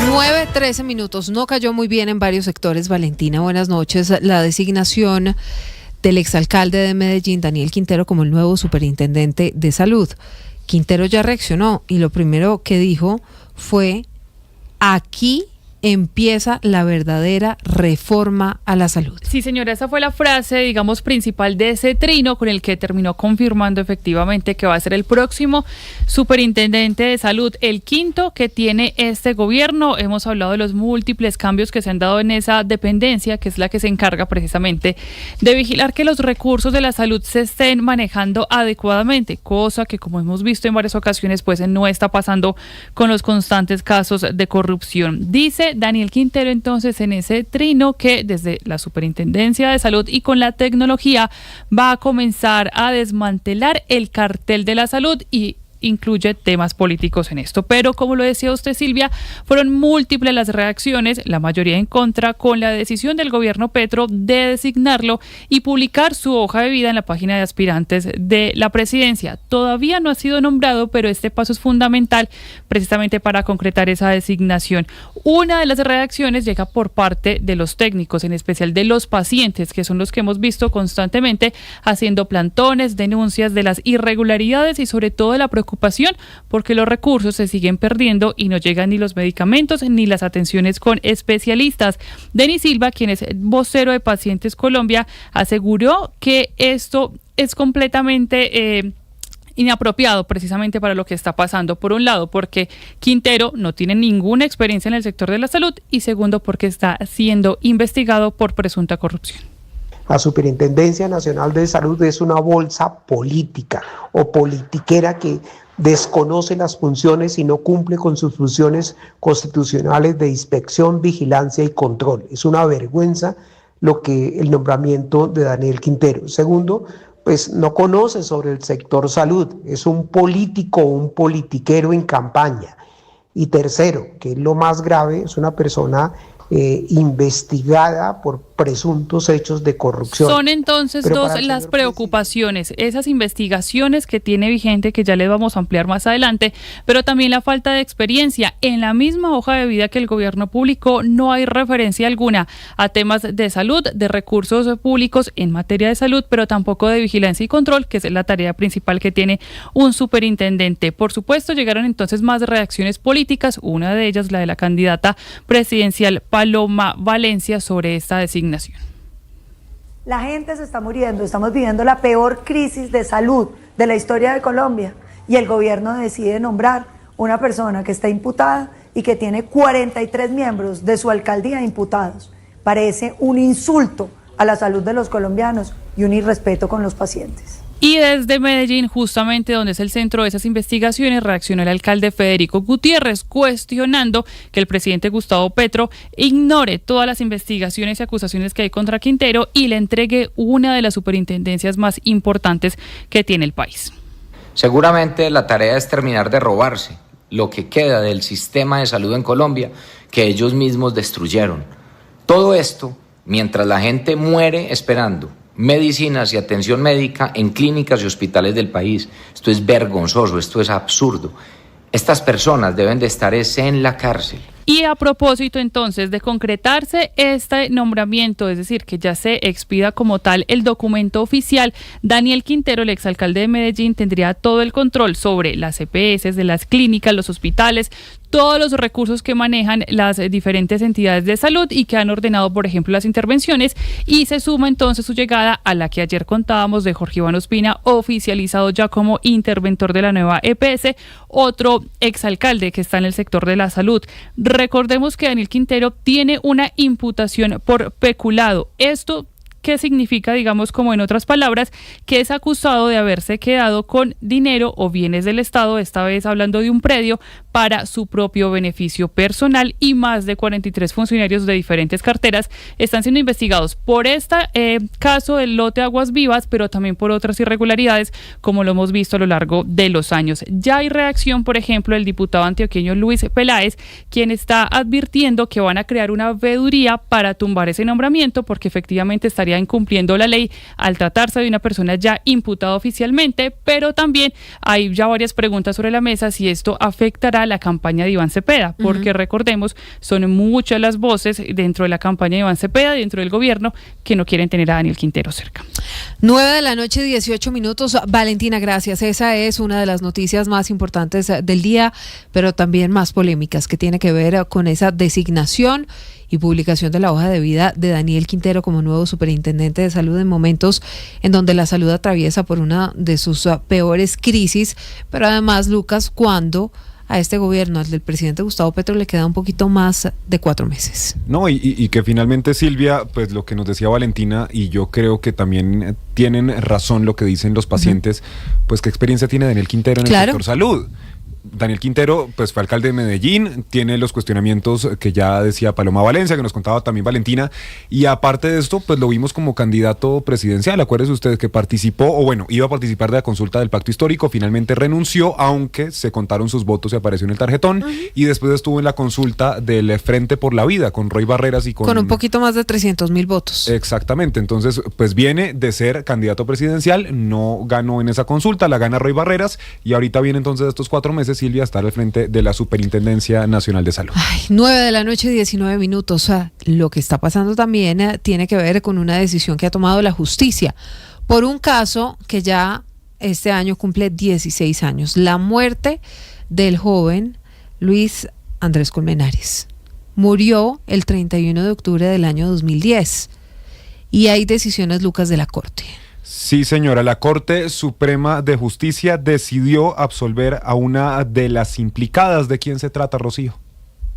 9:13. No cayó muy bien en varios sectores. Valentina, buenas noches. La designación del exalcalde de Medellín, Daniel Quintero, como el nuevo superintendente de salud. Quintero ya reaccionó y lo primero que dijo fue: aquí empieza la verdadera reforma a la salud. Sí, señora, esa fue la frase, digamos, principal de ese trino con el que terminó confirmando efectivamente que va a ser el próximo superintendente de salud, el quinto que tiene este gobierno. Hemos hablado de los múltiples cambios que se han dado en esa dependencia, que es la que se encarga precisamente de vigilar que los recursos de la salud se estén manejando adecuadamente, cosa que, como hemos visto en varias ocasiones, pues no está pasando con los constantes casos de corrupción. Dice Daniel Quintero entonces en ese trino que desde la Superintendencia de Salud y con la tecnología va a comenzar a desmantelar el cartel de la salud y incluye temas políticos en esto. Pero como lo decía usted, Silvia, fueron múltiples las reacciones, la mayoría en contra, con la decisión del gobierno Petro de designarlo y publicar su hoja de vida en la página de aspirantes de la presidencia. Todavía no ha sido nombrado, pero este paso es fundamental precisamente para concretar esa designación. Una de las reacciones llega por parte de los técnicos, en especial de los pacientes, que son los que hemos visto constantemente haciendo plantones, denuncias de las irregularidades y sobre todo de la preocupación porque los recursos se siguen perdiendo y no llegan ni los medicamentos ni las atenciones con especialistas. Denis Silva, quien es vocero de Pacientes Colombia, aseguró que esto es completamente inapropiado precisamente para lo que está pasando. Por un lado, porque Quintero no tiene ninguna experiencia en el sector de la salud y segundo, porque está siendo investigado por presunta corrupción. La Superintendencia Nacional de Salud es una bolsa política o politiquera que desconoce las funciones y no cumple con sus funciones constitucionales de inspección, vigilancia y control. Es una vergüenza el nombramiento de Daniel Quintero. Segundo, pues no conoce sobre el sector salud, es un político, un politiquero en campaña. Y tercero, que es lo más grave, es una persona investigada por presuntos hechos de corrupción. Son entonces dos las preocupaciones, esas investigaciones que tiene vigente, que ya les vamos a ampliar más adelante, pero también la falta de experiencia. En la misma hoja de vida que el gobierno publicó no hay referencia alguna a temas de salud, de recursos públicos en materia de salud, pero tampoco de vigilancia y control, que es la tarea principal que tiene un superintendente. Por supuesto, llegaron entonces más reacciones políticas, una de ellas la de la candidata presidencial Paloma Valencia sobre esta designación. La gente se está muriendo, estamos viviendo la peor crisis de salud de la historia de Colombia y el gobierno decide nombrar una persona que está imputada y que tiene 43 miembros de su alcaldía imputados. Parece un insulto a la salud de los colombianos y un irrespeto con los pacientes. Y desde Medellín, justamente donde es el centro de esas investigaciones, reaccionó el alcalde Federico Gutiérrez, cuestionando que el presidente Gustavo Petro ignore todas las investigaciones y acusaciones que hay contra Quintero y le entregue una de las superintendencias más importantes que tiene el país. Seguramente la tarea es terminar de robarse lo que queda del sistema de salud en Colombia que ellos mismos destruyeron. Todo esto mientras la gente muere esperando medicinas y atención médica en clínicas y hospitales del país. Esto es vergonzoso, esto es absurdo. Estas personas deben de estar en la cárcel. Y a propósito entonces de concretarse este nombramiento, es decir, que ya se expida como tal el documento oficial, Daniel Quintero, el exalcalde de Medellín, tendría todo el control sobre las EPS, de las clínicas, los hospitales, todos los recursos que manejan las diferentes entidades de salud y que han ordenado, por ejemplo, las intervenciones, y se suma entonces su llegada a la que ayer contábamos de Jorge Iván Ospina, oficializado ya como interventor de la nueva EPS, otro exalcalde que está en el sector de la salud. Recordemos que Daniel Quintero tiene una imputación por peculado. Esto ¿qué significa, digamos, como en otras palabras, que es acusado de haberse quedado con dinero o bienes del Estado, esta vez hablando de un predio, para su propio beneficio personal, y más de 43 funcionarios de diferentes carteras están siendo investigados por este caso del lote Aguas Vivas, pero también por otras irregularidades, como lo hemos visto a lo largo de los años. Ya hay reacción, por ejemplo, del diputado antioqueño Luis Peláez, quien está advirtiendo que van a crear una veeduría para tumbar ese nombramiento, porque efectivamente estaría estaría incumpliendo la ley al tratarse de una persona ya imputada oficialmente, pero también hay ya varias preguntas sobre la mesa si esto afectará la campaña de Iván Cepeda, porque recordemos, son muchas las voces dentro de la campaña de Iván Cepeda, dentro del gobierno, que no quieren tener a Daniel Quintero cerca. 9:18 p.m. Valentina, gracias. Esa es una de las noticias más importantes del día, pero también más polémicas, que tiene que ver con esa designación y publicación de la hoja de vida de Daniel Quintero como nuevo superintendente de salud en momentos en donde la salud atraviesa por una de sus peores crisis, pero además, Lucas, cuando a este gobierno, al del presidente Gustavo Petro, le queda un poquito más de 4 meses. No, y que finalmente, Silvia, pues lo que nos decía Valentina, y yo creo que también tienen razón lo que dicen los pacientes, pues qué experiencia tiene Daniel Quintero en el sector salud. Daniel Quintero, pues fue alcalde de Medellín, tiene los cuestionamientos que ya decía Paloma Valencia, que nos contaba también Valentina, y aparte de esto, pues lo vimos como candidato presidencial. Acuérdense ustedes que participó, o bueno, iba a participar de la consulta del Pacto Histórico, finalmente renunció, aunque se contaron sus votos y apareció en el tarjetón, y después estuvo en la consulta del Frente por la Vida, con Roy Barreras y con un poquito más de 300,000 votos. Exactamente, entonces, pues viene de ser candidato presidencial, no ganó en esa consulta, la gana Roy Barreras, y ahorita viene entonces estos 4 meses, Silvia, estar al frente de la Superintendencia Nacional de Salud. 9:19 p.m. O sea, lo que está pasando también tiene que ver con una decisión que ha tomado la justicia por un caso que ya este año cumple 16 años. La muerte del joven Luis Andrés Colmenares. Murió el 31 de octubre del año 2010. Y hay decisiones, Lucas, de la Corte. Sí, señora, la Corte Suprema de Justicia decidió absolver a una de las implicadas. ¿De quién se trata, Rocío?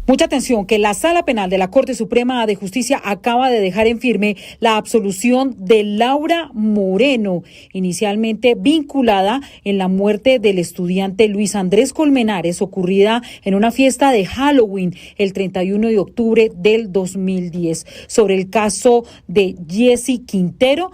Mucha atención, que la Sala Penal de la Corte Suprema de Justicia acaba de dejar en firme la absolución de Laura Moreno, inicialmente vinculada en la muerte del estudiante Luis Andrés Colmenares, ocurrida en una fiesta de Halloween el 31 de octubre del 2010. Sobre el caso de Jessy Quintero,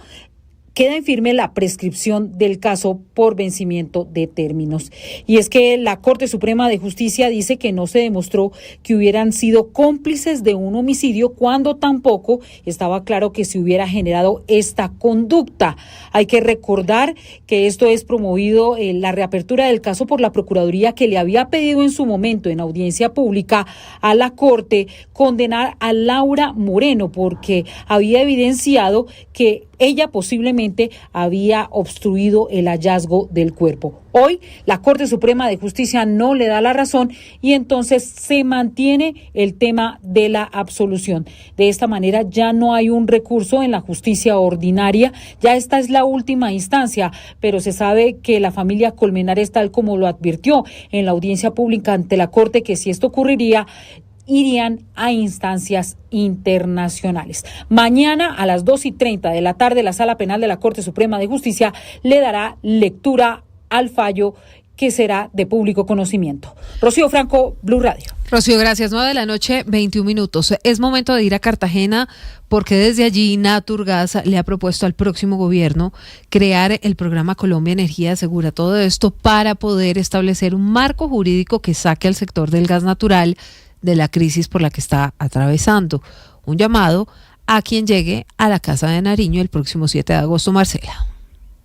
queda en firme la prescripción del caso por vencimiento de términos. Y es que la Corte Suprema de Justicia dice que no se demostró que hubieran sido cómplices de un homicidio, cuando tampoco estaba claro que se hubiera generado esta conducta. Hay que recordar que esto es promovido en la reapertura del caso por la Procuraduría, que le había pedido en su momento en audiencia pública a la Corte condenar a Laura Moreno porque había evidenciado que ella posiblemente había obstruido el hallazgo del cuerpo. Hoy la Corte Suprema de Justicia no le da la razón y entonces se mantiene el tema de la absolución. De esta manera ya no hay un recurso en la justicia ordinaria, ya esta es la última instancia, pero se sabe que la familia Colmenares, tal como lo advirtió en la audiencia pública ante la Corte, que si esto ocurriría, irían a instancias internacionales. Mañana a las 2:30 de la tarde, la Sala Penal de la Corte Suprema de Justicia le dará lectura al fallo, que será de público conocimiento. Rocío Franco, Blue Radio. Rocío, gracias. 9:21 p.m. Es momento de ir a Cartagena, porque desde allí Naturgas le ha propuesto al próximo gobierno crear el programa Colombia Energía Segura. Todo esto para poder establecer un marco jurídico que saque al sector del gas natural de la crisis por la que está atravesando. Un llamado a quien llegue a la Casa de Nariño el próximo 7 de agosto, Marcela.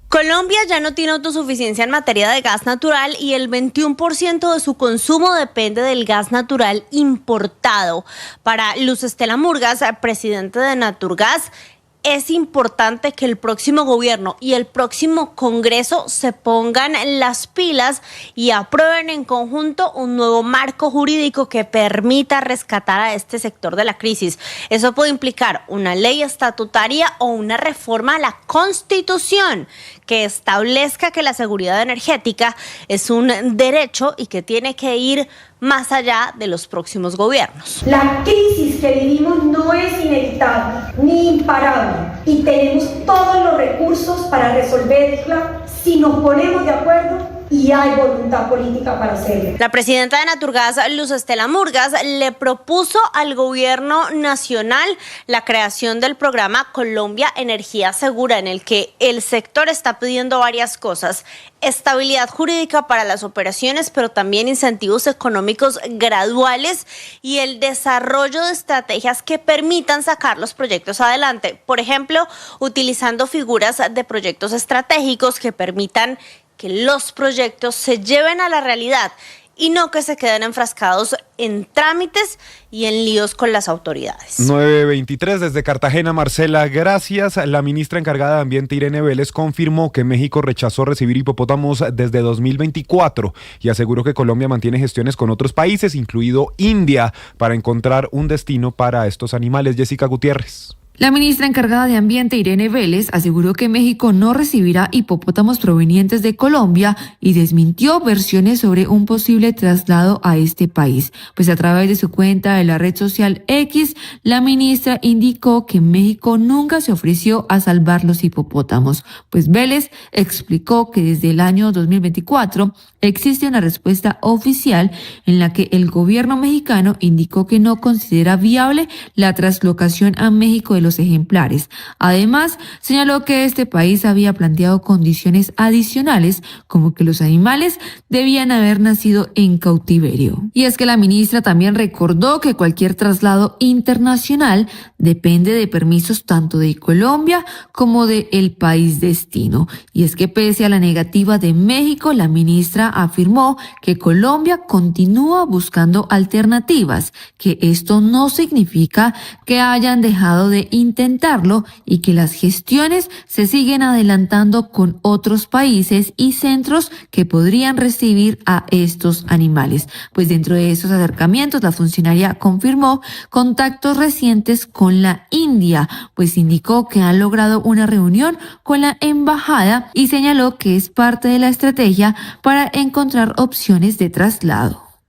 Colombia ya no tiene autosuficiencia en materia de gas natural y el 21% de su consumo depende del gas natural importado. Para Luz Estela Murgas, presidente de Naturgas, es importante que el próximo gobierno y el próximo Congreso se pongan las pilas y aprueben en conjunto un nuevo marco jurídico que permita rescatar a este sector de la crisis. Eso puede implicar una ley estatutaria o una reforma a la Constitución que establezca que la seguridad energética es un derecho y que tiene que ir más allá de los próximos gobiernos. La crisis que vivimos no es inevitable ni imparable y tenemos todos los recursos para resolverla si nos ponemos de acuerdo y hay voluntad política para hacerlo. La presidenta de Naturgas, Luz Estela Murgas, le propuso al gobierno nacional la creación del programa Colombia Energía Segura, en el que el sector está pidiendo varias cosas: estabilidad jurídica para las operaciones, pero también incentivos económicos graduales y el desarrollo de estrategias que permitan sacar los proyectos adelante. Por ejemplo, utilizando figuras de proyectos estratégicos que permitan que los proyectos se lleven a la realidad y no que se queden enfrascados en trámites y en líos con las autoridades. 9:23 desde Cartagena. Marcela, gracias. La ministra encargada de Ambiente, Irene Vélez, confirmó que México rechazó recibir hipopótamos desde 2024 y aseguró que Colombia mantiene gestiones con otros países, incluido India, para encontrar un destino para estos animales. Jessica Gutiérrez. La ministra encargada de Ambiente, Irene Vélez, aseguró que México no recibirá hipopótamos provenientes de Colombia y desmintió versiones sobre un posible traslado a este país. Pues a través de su cuenta de la red social X, la ministra indicó que México nunca se ofreció a salvar los hipopótamos. Pues Vélez explicó que desde el año 2024 existe una respuesta oficial en la que el gobierno mexicano indicó que no considera viable la traslocación a México de los ejemplares. Además, señaló que este país había planteado condiciones adicionales, como que los animales debían haber nacido en cautiverio. Y es que la ministra también recordó que cualquier traslado internacional depende de permisos tanto de Colombia como del país destino. Y es que pese a la negativa de México, la ministra afirmó que Colombia continúa buscando alternativas, que esto no significa que hayan dejado de intentarlo y que las gestiones se siguen adelantando con otros países y centros que podrían recibir a estos animales. Pues dentro de esos acercamientos, la funcionaria confirmó contactos recientes con la India, pues indicó que han logrado una reunión con la embajada y señaló que es parte de la estrategia para encontrar opciones de traslado.